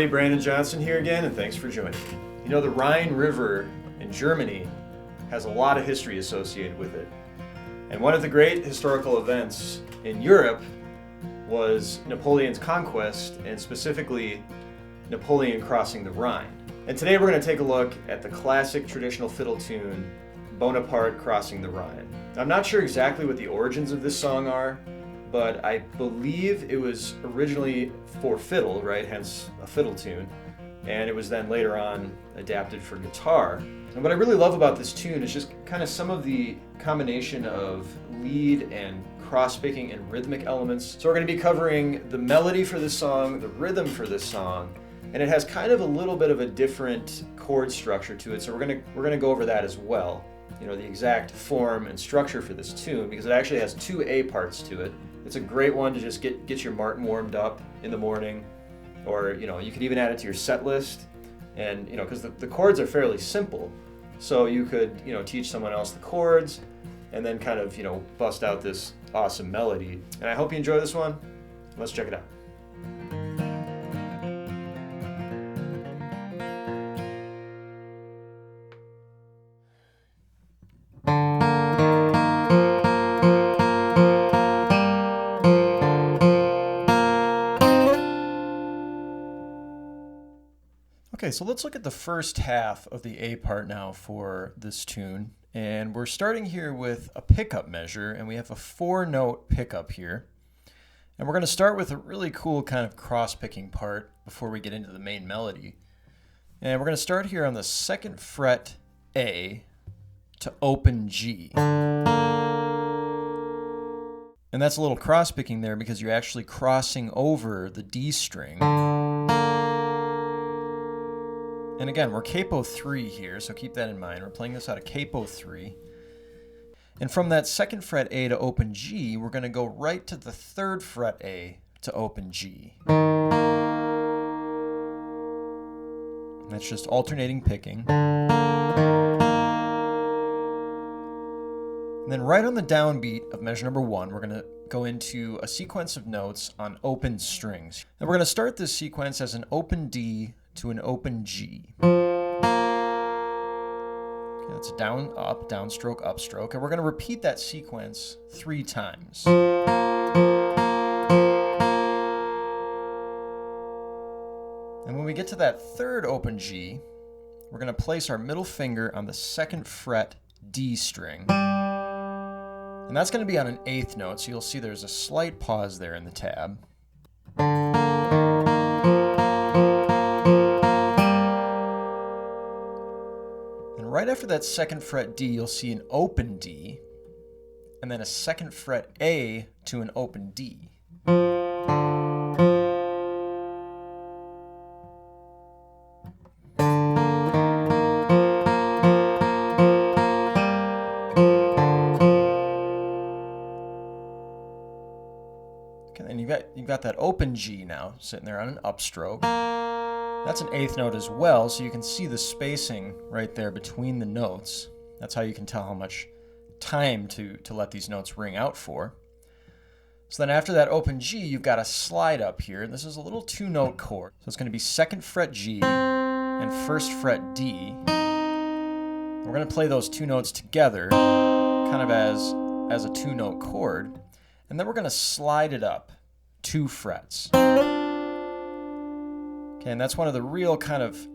everybody, Brandon Johnson here again, and thanks for joining me. You know, the Rhine River in Germany has a lot of history associated with it. And one of the great historical events in Europe was Napoleon's conquest, and specifically Napoleon crossing the Rhine. And today we're going to take a look at the classic traditional fiddle tune, Bonaparte Crossing the Rhine. I'm not sure exactly what the origins of this song are, but I believe it was originally for fiddle, right? Hence a fiddle tune. And it was then later on adapted for guitar. And what I really love about this tune is just kind of some of the combination of lead and cross-picking and rhythmic elements. So we're going to be covering the melody for this song, the rhythm for this song, and it has kind of a little bit of a different chord structure to it. So we're going to go over that as well. You know, the exact form and structure for this tune, because it actually has two A parts to it. It's a great one to just get your Martin warmed up in the morning, or you know, you could even add it to your set list. And you know, because the chords are fairly simple, so you could, you know, teach someone else the chords and then kind of, you know, bust out this awesome melody. And I hope you enjoy this one. Let's check it out. Okay, so let's look at the first half of the A part now for this tune. And we're starting here with a pickup measure, and we have a 4-note pickup here. And we're going to start with a really cool kind of cross-picking part before we get into the main melody. And we're going to start here on the 2nd fret A to open G. And that's a little cross-picking there because you're actually crossing over the D string. And again, we're capo 3 here, so keep that in mind. We're playing this out of capo 3. And from that 2nd fret A to open G, we're going to go right to the 3rd fret A to open G. And that's just alternating picking. And then right on the downbeat of measure number 1, we're going to go into a sequence of notes on open strings. And we're going to start this sequence as an open D to an open G. Okay, that's down, up, downstroke, upstroke. And we're going to repeat that sequence 3 times. And when we get to that 3rd open G, we're going to place our middle finger on the 2nd fret D string. And that's going to be on an 8th note, so you'll see there's a slight pause there in the tab. Right after that 2nd fret D, you'll see an open D, and then a 2nd fret A to an open D. Okay, and you've got that open G now sitting there on an upstroke. That's an 8th note as well, so you can see the spacing right there between the notes. That's how you can tell how much time to let these notes ring out for. So then after that open G, you've got a slide up here. This is a little 2-note chord. So it's going to be 2nd fret G and 1st fret D. We're going to play those 2 notes together, kind of as a 2-note chord. And then we're going to slide it up 2 frets. And that's one of the real kind of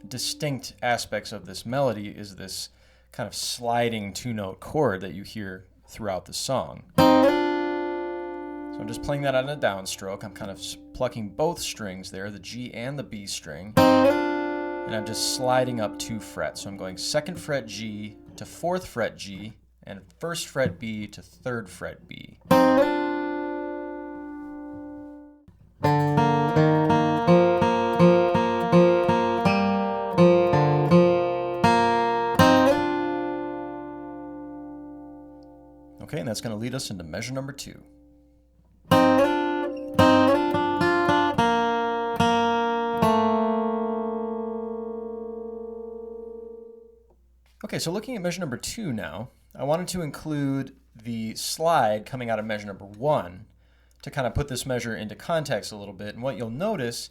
distinct aspects of this melody, is this kind of sliding 2-note chord that you hear throughout the song. So I'm just playing that on a downstroke. I'm kind of plucking both strings there, the G and the B string, and I'm just sliding up 2 frets. So I'm going 2nd fret G to 4th fret G, and 1st fret B to 3rd fret B. Okay, and that's going to lead us into measure number 2. Okay, so looking at measure number 2 now, I wanted to include the slide coming out of measure number 1 to kind of put this measure into context a little bit. And what you'll notice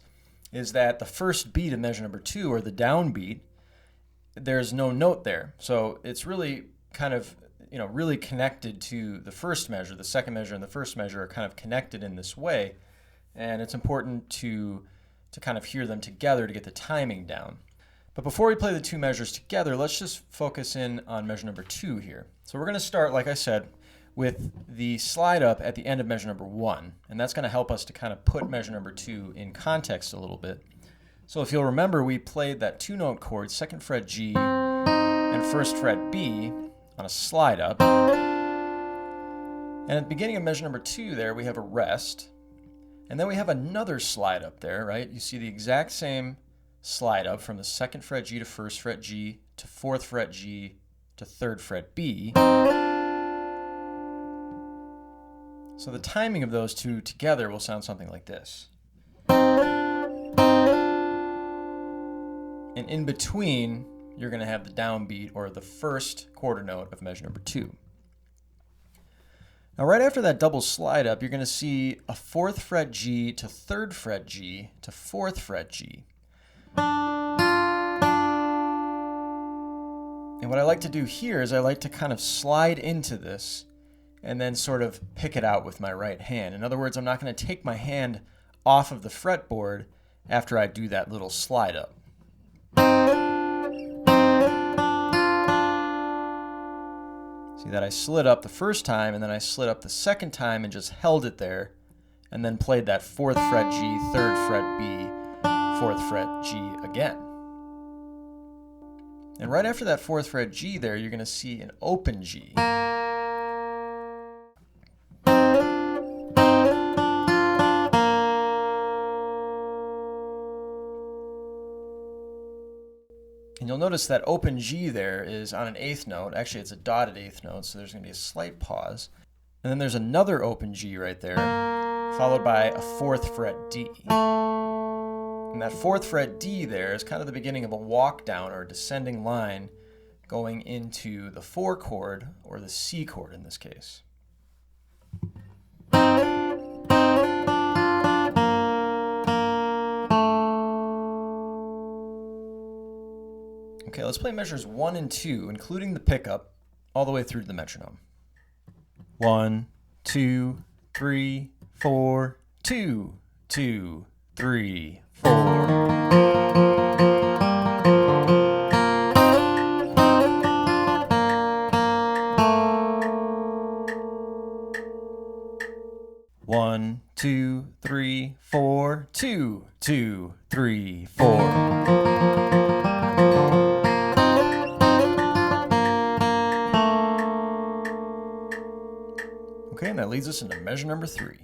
is that the first beat of measure number 2, or the downbeat, there's no note there. So it's really kind of, really connected to the first measure. The second measure and the first measure are kind of connected in this way. And it's important to kind of hear them together to get the timing down. But before we play the two measures together, let's just focus in on measure number 2 here. So we're going to start, like I said, with the slide up at the end of measure number 1. And that's going to help us to kind of put measure number 2 in context a little bit. So if you'll remember, we played that 2-note chord, 2nd fret G and 1st fret B on a slide up. And at the beginning of measure number 2 there, we have a rest. And then we have another slide up there, right? You see the exact same slide up from the 2nd fret G to 1st fret G to 4th fret G to 3rd fret B. So the timing of those two together will sound something like this. And in between, you're going to have the downbeat, or the first quarter note of measure number 2. Now right after that double slide up, you're going to see a 4th fret G to 3rd fret G to 4th fret G. And what I like to do here is I like to kind of slide into this and then sort of pick it out with my right hand. In other words, I'm not going to take my hand off of the fretboard after I do that little slide up. See that I slid up the first time, and then I slid up the second time and just held it there, and then played that 4th fret G, 3rd fret B, 4th fret G again. And right after that 4th fret G there, you're going to see an open G. And you'll notice that open G there is on an 8th note. Actually, it's a dotted 8th note, so there's going to be a slight pause. And then there's another open G right there, followed by a 4th fret D. And that 4th fret D there is kind of the beginning of a walk down, or a descending line, going into the 4 chord, or the C chord in this case. Okay, let's play measures 1 and 2, including the pickup, all the way through to the metronome. 1, 2, 3, 4, 2, 2, 3, 4. One, 2, 3, 4, 2, 2, 3, 4. Okay, and that leads us into measure number 3.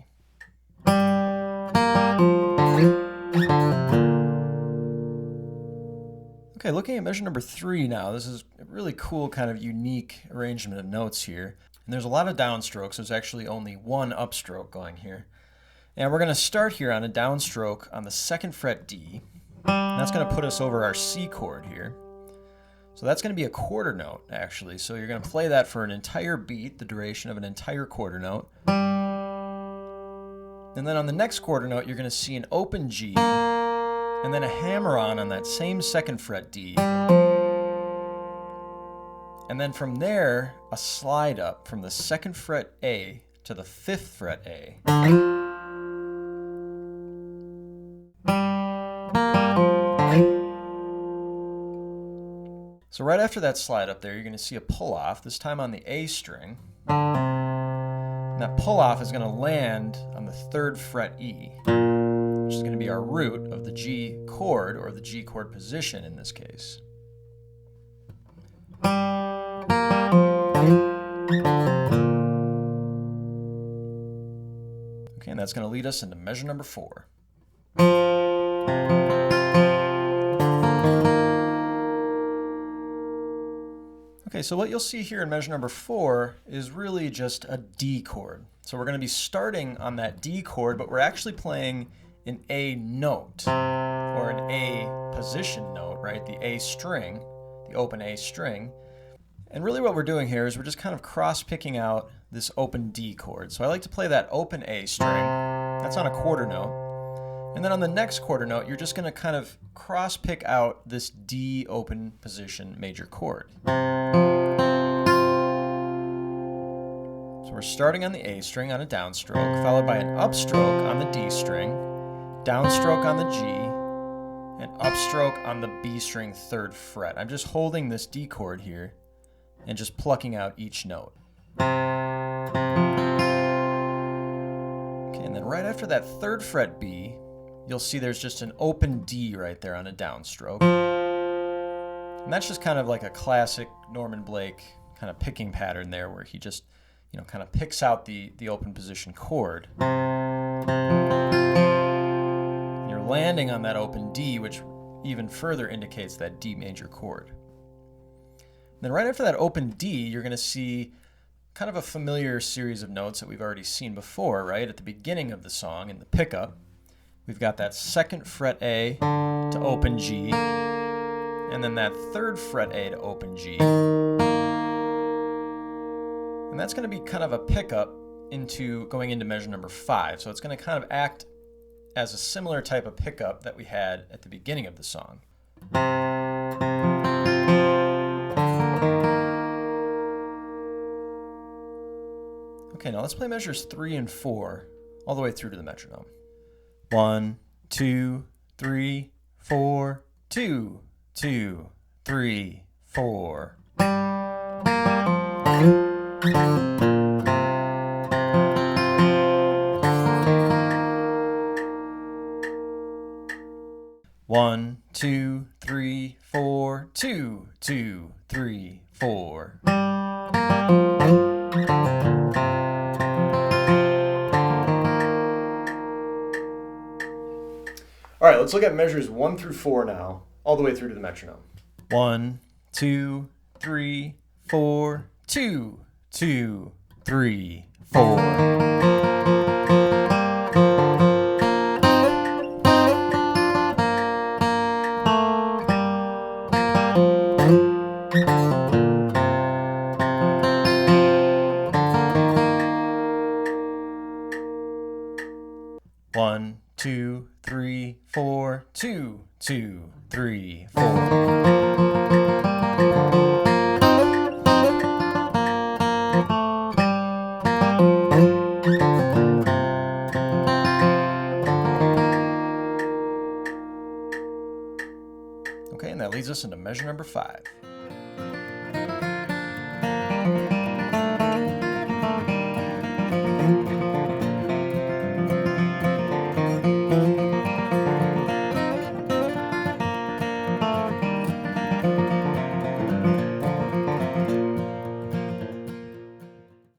Okay, looking at measure number 3 now, this is a really cool kind of unique arrangement of notes here. And there's a lot of downstrokes. There's actually only one upstroke going here. And we're going to start here on a downstroke on the 2nd fret D. And that's going to put us over our C chord here. So that's going to be a quarter note, actually. So you're going to play that for an entire beat, the duration of an entire quarter note. And then on the next quarter note, you're going to see an open G, and then a hammer-on that same 2nd fret D. And then from there, a slide up from the 2nd fret A to the 5th fret A. So right after that slide up there, you're going to see a pull-off, this time on the A string. And that pull-off is going to land on the 3rd fret E, which is going to be our root of the G chord, or the G chord position in this case. Okay, and that's going to lead us into measure number 4. Okay, so what you'll see here in measure number 4 is really just a D chord. So we're going to be starting on that D chord, but we're actually playing an A note, or an A position note, right? The A string, the open A string. And really what we're doing here is we're just kind of cross-picking out this open D chord. So I like to play that open A string. That's on a quarter note. And then on the next quarter note, you're just going to kind of cross pick out this D open position major chord. So we're starting on the A string on a downstroke, followed by an upstroke on the D string, downstroke on the G, and upstroke on the B string 3rd fret. I'm just holding this D chord here and just plucking out each note. Okay, and then right after that 3rd fret B, you'll see there's just an open D right there on a downstroke. And that's just kind of like a classic Norman Blake kind of picking pattern there, where he just, kind of picks out the open position chord. You're landing on that open D, which even further indicates that D major chord. And then right after that open D, you're going to see kind of a familiar series of notes that we've already seen before, right? At the beginning of the song in the pickup, we've got that 2nd fret A to open G, and then that 3rd fret A to open G. And that's going to be kind of a pickup going into measure number 5. So it's going to kind of act as a similar type of pickup that we had at the beginning of the song. Okay, now let's play measures 3 and 4 all the way through to the metronome. 1, 2, 3, 4, 2, 2, 3, 4. 1, 2, 3, 4, 2, 2, 3, 4. All right, let's look at measures 1 through 4 now, all the way through to the metronome. 1, 2, 3, 4, 2, 2, 3, 4. One, two, three, four, 2, 2, 3, 4. Okay, and that leads us into measure number 5.